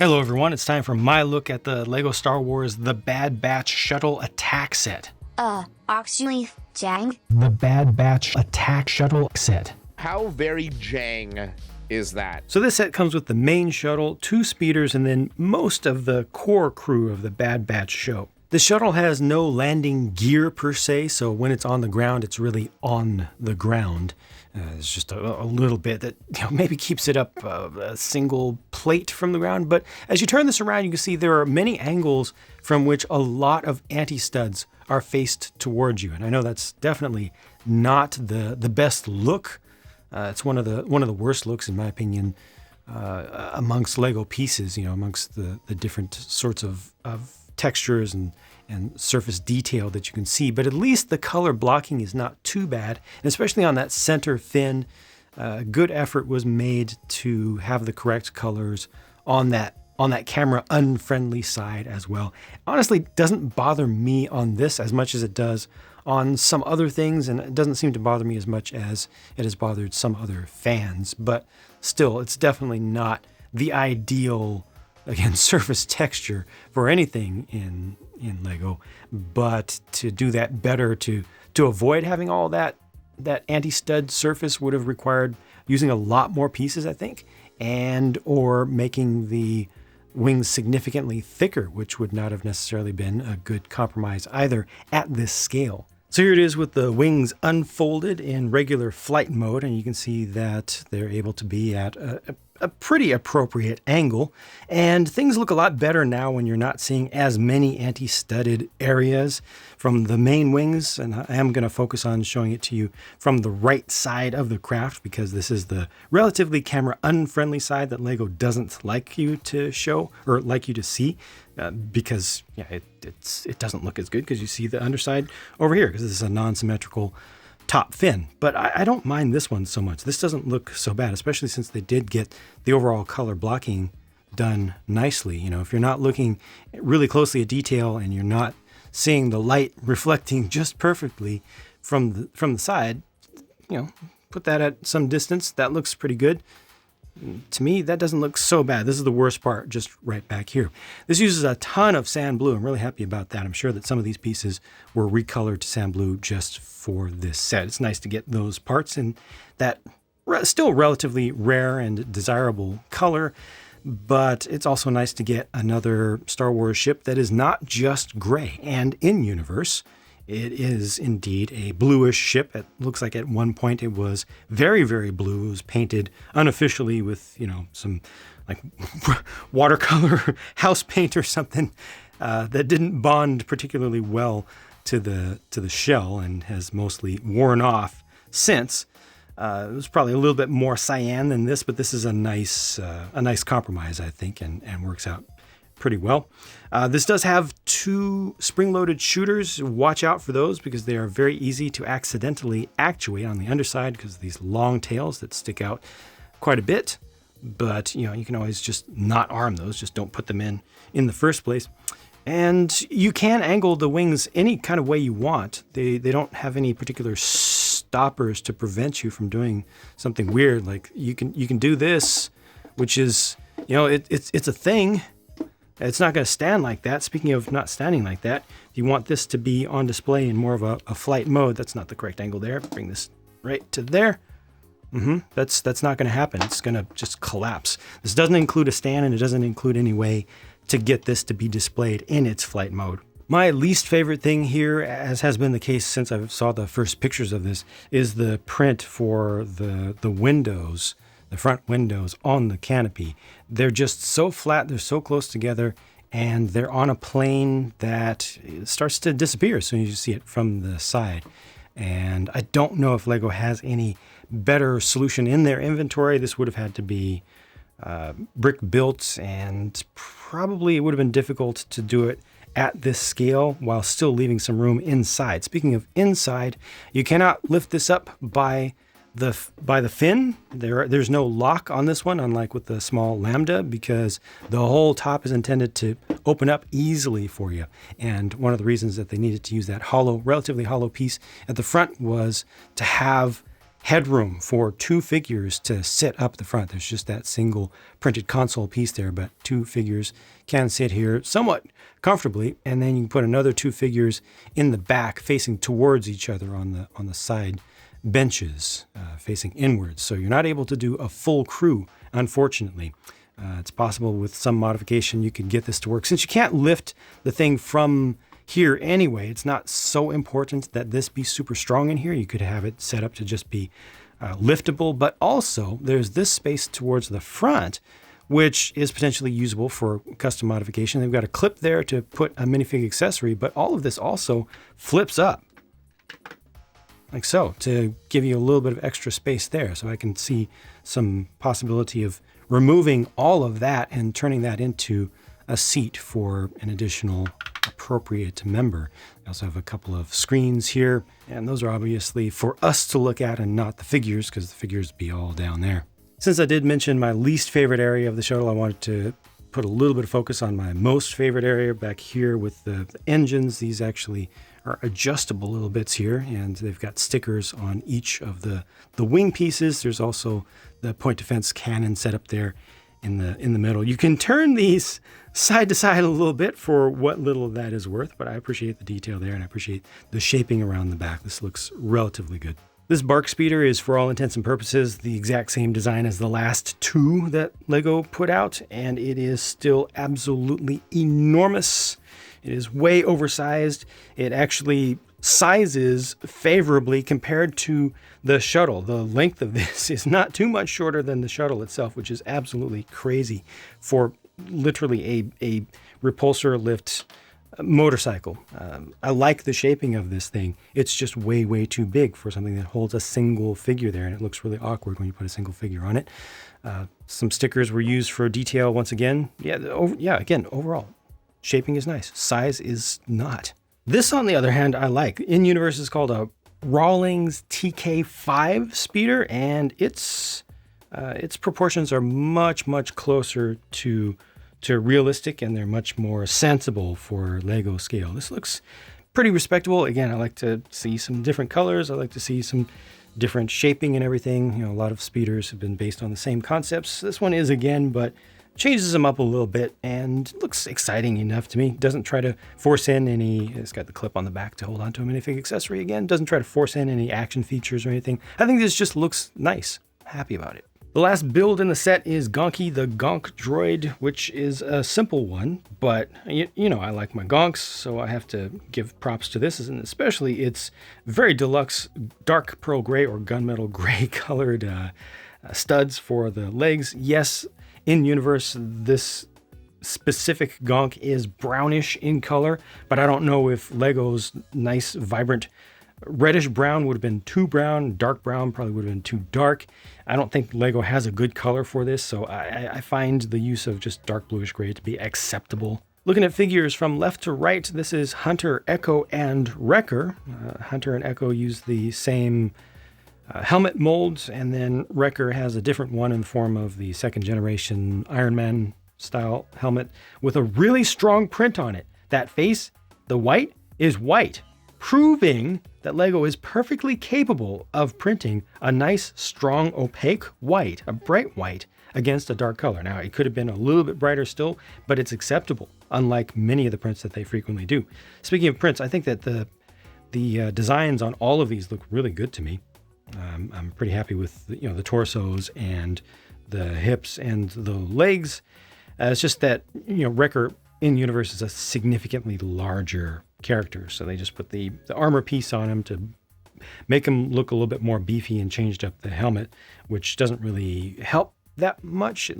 Hello everyone, it's time for my look at the LEGO Star Wars The Bad Batch Shuttle Attack Set. Actually, JANG? The Bad Batch Attack Shuttle Set. How very JANG is that? So this set comes with the main shuttle, 2 speeders, and then most of the core crew of the Bad Batch show. The shuttle has no landing gear per se, so when it's on the ground, it's really on the ground. It's just a little bit that maybe keeps it up a single plate from the ground. But as you turn this around, you can see there are many angles from which a lot of anti-studs are faced towards you. And I know that's definitely not the best look. It's one of the worst looks, in my opinion, amongst LEGO pieces, amongst the different sorts of textures and surface detail that you can see. But at least the color blocking is not too bad, and especially on that center fin, good effort was made to have the correct colors on that camera unfriendly side as well. Honestly, doesn't bother me on this as much as it does on some other things, and it doesn't seem to bother me as much as it has bothered some other fans. But still, it's definitely not the ideal, again, surface texture for anything in LEGO. But to do that better, to avoid having all that anti-stud surface would have required using a lot more pieces, I think, and or making the wings significantly thicker, which would not have necessarily been a good compromise either at this scale. So here it is with the wings unfolded in regular flight mode, and you can see that they're able to be at a pretty appropriate angle, and things look a lot better now when you're not seeing as many anti-studded areas from the main wings. And I am going to focus on showing it to you from the right side of the craft, because this is the relatively camera unfriendly side that LEGO doesn't like you to show or like you to see, because it doesn't look as good because you see the underside over here, because this is a non-symmetrical top fin. But I don't mind this one so much. This doesn't look so bad, especially since they did get the overall color blocking done nicely. If you're not looking really closely at detail and you're not seeing the light reflecting just perfectly from the side, put that at some distance. That looks pretty good. To me, that doesn't look so bad. This is the worst part, just right back here. This uses a ton of sand blue. I'm really happy about that. I'm sure that some of these pieces were recolored to sand blue just for this set. It's nice to get those parts in that still relatively rare and desirable color, but it's also nice to get another Star Wars ship that is not just gray. And in universe, it is indeed a bluish ship. It looks like at one point it was very, very blue. It was painted unofficially with, some like watercolor house paint or something that didn't bond particularly well to the shell and has mostly worn off since. It was probably a little bit more cyan than this, but this is a nice compromise, I think, and works out pretty well. This does have 2 spring-loaded shooters. Watch out for those because they are very easy to accidentally actuate on the underside because of these long tails that stick out quite a bit. But you can always just not arm those. Just don't put them in the first place. And you can angle the wings any kind of way you want. They don't have any particular stoppers to prevent you from doing something weird. Like you can do this, which is it's a thing. It's not going to stand like that. Speaking of not standing like that, if you want this to be on display in more of a flight mode, that's not the correct angle there. Bring this right to there. That's not going to happen. It's going to just collapse. This doesn't include a stand, and it doesn't include any way to get this to be displayed in its flight mode. My least favorite thing here, as has been the case since I saw the first pictures of this, is the print for the windows. The front windows on the canopy. They're just so flat, they're so close together, and they're on a plane that starts to disappear as soon as you see it from the side. And I don't know if LEGO has any better solution in their inventory. This would have had to be brick built, and probably it would have been difficult to do it at this scale while still leaving some room inside. Speaking of inside, you cannot lift this up by the fin. There's no lock on this one, unlike with the small Lambda, because the whole top is intended to open up easily for you. And one of the reasons that they needed to use that relatively hollow piece at the front was to have headroom for 2 figures to sit up the front. There's just that single printed console piece there, but 2 figures can sit here somewhat comfortably, and then you can put another 2 figures in the back facing towards each other on the side benches, facing inwards. So you're not able to do a full crew, unfortunately. It's possible with some modification you could get this to work. Since you can't lift the thing from here anyway, it's not so important that this be super strong in here. You could have it set up to just be liftable, but also there's this space towards the front, which is potentially usable for custom modification. They've got a clip there to put a minifig accessory, but all of this also flips up like so to give you a little bit of extra space there. So I can see some possibility of removing all of that and turning that into a seat for an additional appropriate member. I also have a couple of screens here, and those are obviously for us to look at and not the figures, because the figures be all down there. Since I did mention my least favorite area of the shuttle, I wanted to put a little bit of focus on my most favorite area back here with the engines. These actually are adjustable little bits here, and they've got stickers on each of the wing pieces. There's also the point defense cannon set up there in the middle. You can turn these side to side a little bit for what little that is worth, but I appreciate the detail there, and I appreciate the shaping around the back. This looks relatively good. This bark speeder is, for all intents and purposes, the exact same design as the last 2 that LEGO put out, and it is still absolutely enormous. It is way oversized. It actually sizes favorably compared to the shuttle. The length of this is not too much shorter than the shuttle itself, which is absolutely crazy for literally a repulsor lift motorcycle. I like the shaping of this thing. It's just way, way too big for something that holds a single figure there, and it looks really awkward when you put a single figure on it. Some stickers were used for detail once again. Again, overall, shaping is nice. Size is not. This, on the other hand, I like. In-universe is called a Rawlings TK5 speeder, and its proportions are much, much closer to realistic, and they're much more sensible for LEGO scale. This looks pretty respectable. Again, I like to see some different colors. I like to see some different shaping and everything. You know, a lot of speeders have been based on the same concepts. This one is again, but changes them up a little bit and looks exciting enough to me. Doesn't try to force in any, it's got the clip on the back to hold onto a minifig accessory again. Doesn't try to force in any action features or anything. I think this just looks nice. Happy about it. The last build in the set is Gunky, the Gonk droid, which is a simple one, but you know I like my Gonks, so I have to give props to this, and especially its very deluxe dark pearl gray or gunmetal gray colored studs for the legs. Yes, in universe, this specific Gonk is brownish in color, but I don't know if LEGO's nice, vibrant reddish brown would have been too brown. Dark brown probably would have been too dark. I don't think LEGO has a good color for this, so I find the use of just dark bluish gray to be acceptable. Looking at figures from left to right, this is Hunter, Echo, and Wrecker. Hunter and Echo use the same helmet molds, and then Wrecker has a different one in the form of the second generation Iron Man style helmet with a really strong print on it. That face, the white, is white, proving that LEGO is perfectly capable of printing a nice, strong, opaque white, a bright white, against a dark color. Now, it could have been a little bit brighter still, but it's acceptable, unlike many of the prints that they frequently do. Speaking of prints, I think that the designs on all of these look really good to me. I'm pretty happy with the torsos and the hips and the legs. It's just that Wrecker in universe is a significantly larger character, so they just put the armor piece on him to make him look a little bit more beefy and changed up the helmet, which doesn't really help that much.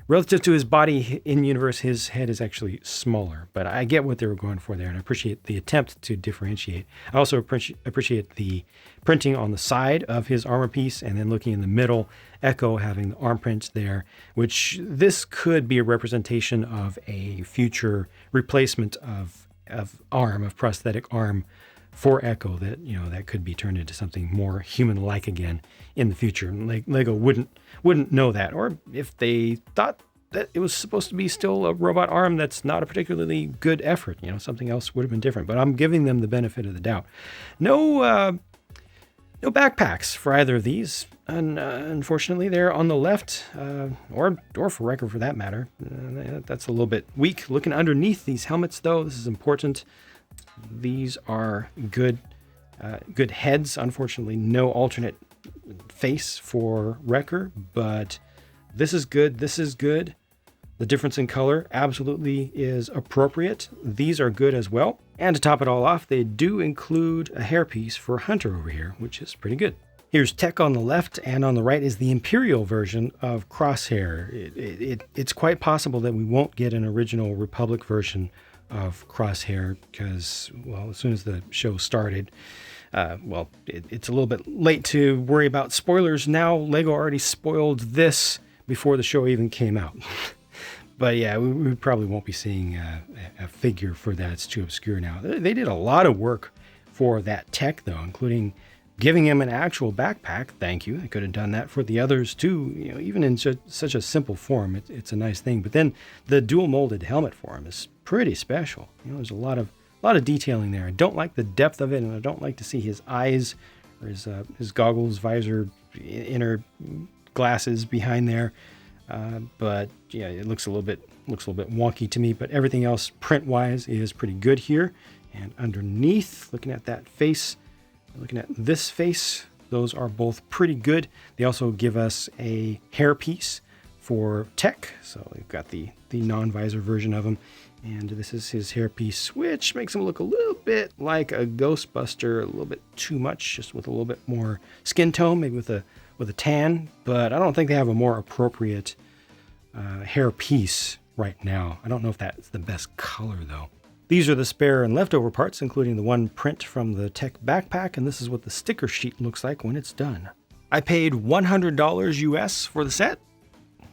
Relative to his body in universe, his head is actually smaller, but I get what they were going for there, and I appreciate the attempt to differentiate. I also appreciate the printing on the side of his armor piece, and then looking in the middle, Echo having the arm print there, which this could be a representation of a future replacement of prosthetic arm for Echo that could be turned into something more human-like again in the future. LEGO wouldn't know that, or if they thought that it was supposed to be still a robot arm, that's not a particularly good effort. Something else would have been different. But I'm giving them the benefit of the doubt. No No backpacks for either of these. Unfortunately, they're on the left, or for record for that matter. That's a little bit weak. Looking underneath these helmets, though, this is important. These are good heads. Unfortunately, no alternate face for Wrecker, but this is good. This is good. The difference in color absolutely is appropriate. These are good as well. And to top it all off, they do include a hairpiece for Hunter over here, which is pretty good. Here's Tech on the left, and on the right is the Imperial version of Crosshair. It's quite possible that we won't get an original Republic version of Crosshair because, well, as soon as the show started, it's a little bit late to worry about spoilers now. LEGO already spoiled this before the show even came out. But yeah, we probably won't be seeing a figure for that. It's too obscure now. They did a lot of work for that Tech, though, including giving him an actual backpack. Thank you. They could have done that for the others too. You know, even in such a simple form, it's a nice thing. But then the dual molded helmet for him is pretty special. You know, there's a lot of detailing there. I don't like the depth of it, and I don't like to see his eyes or his goggles, visor, inner glasses behind there. But yeah, it looks a little bit wonky to me. But everything else print-wise is pretty good here. And underneath, looking at that face. Looking at this face, those are both pretty good. They also give us a hairpiece for Tech. So we've got the non-visor version of him. And this is his hairpiece, which makes him look a little bit like a Ghostbuster, a little bit too much, just with a little bit more skin tone, maybe with a tan. But I don't think they have a more appropriate hairpiece right now. I don't know if that's the best color, though. These are the spare and leftover parts, including the one print from the Tech backpack, and this is what the sticker sheet looks like when it's done. I paid $100 US for the set.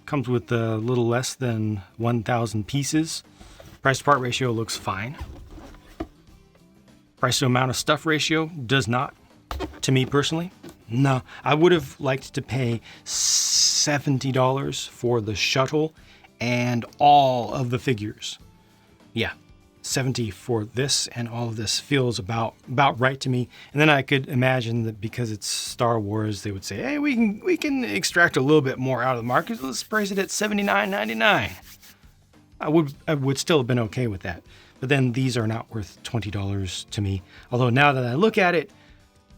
Comes with a little less than 1,000 pieces. Price to part ratio looks fine. Price to amount of stuff ratio does not, to me personally. No, I would have liked to pay $70 for the Shuttle and all of the figures. Yeah. 70 for this, and all of this feels about right to me. And then I could imagine that because it's Star Wars, they would say, hey, we can extract a little bit more out of the market. Let's price it at $79.99. I would still have been okay with that. But then these are not worth $20 to me. Although now that I look at it,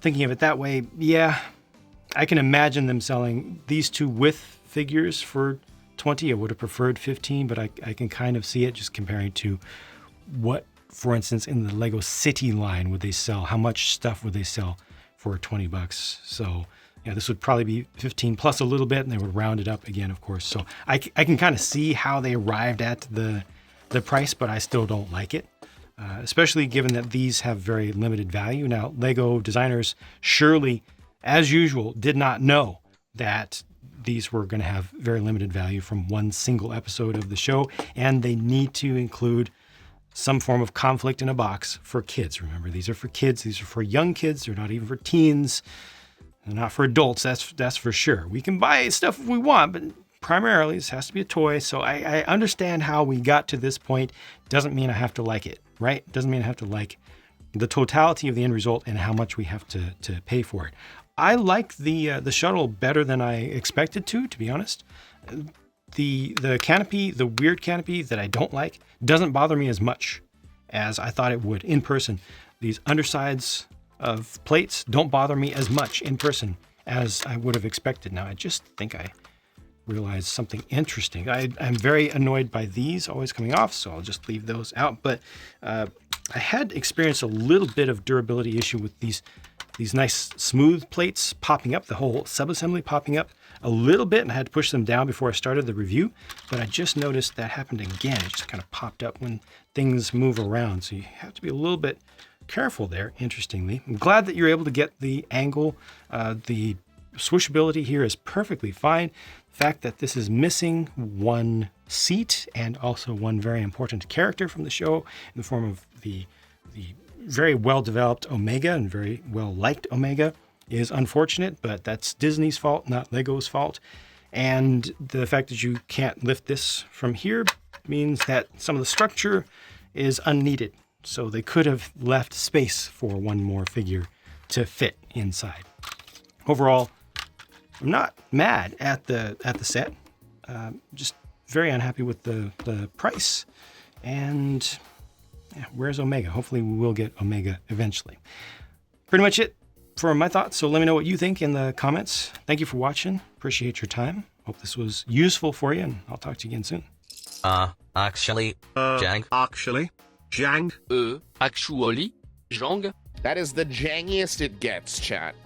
thinking of it that way, yeah, I can imagine them selling these two with figures for $20. I would have preferred $15, but I can kind of see it just comparing to what, for instance, in the Lego City line would they sell? How much stuff would they sell for $20? So yeah, this would probably be 15 plus a little bit, and they would round it up again, of course. So I can kind of see how they arrived at the price, but I still don't like it, especially given that these have very limited value. Now, Lego designers surely, as usual, did not know that these were going to have very limited value from one single episode of the show, and they need to include some form of conflict in a box for kids. Remember, these are for kids. These are for young kids. They're not even for teens. They're not for adults. That's for sure. We can buy stuff if we want, but primarily this has to be a toy. So I understand how we got to this point. Doesn't mean I have to like it, right? Doesn't mean I have to like the totality of the end result and how much we have to pay for it. I like the Shuttle better than I expected to be honest. The canopy, the weird canopy that I don't like, doesn't bother me as much as I thought it would in person. These undersides of plates don't bother me as much in person as I would have expected. Now, I just think I realized something interesting. I'm very annoyed by these always coming off, so I'll just leave those out. But I had experienced a little bit of durability issue with these nice smooth plates popping up, the whole subassembly popping up a little bit, and I had to push them down before I started the review. But I just noticed that happened again. It just kind of popped up when things move around. So you have to be a little bit careful there, interestingly. I'm glad that you're able to get the angle. The swishability here is perfectly fine. The fact that this is missing one seat and also one very important character from the show in the form of the very well-developed Omega and very well-liked Omega is unfortunate, but that's Disney's fault, not Lego's fault. And the fact that you can't lift this from here means that some of the structure is unneeded. So they could have left space for one more figure to fit inside. Overall, I'm not mad at the set. Just very unhappy with the price. And yeah, where's Omega? Hopefully we will get Omega eventually. Pretty much it for my thoughts. So let me know what you think in the comments. Thank you for watching. Appreciate your time. Hope this was useful for you, and I'll talk to you again soon. Actually, JANG. Actually, JANG. Actually, JANG. That is the jangiest it gets, chat.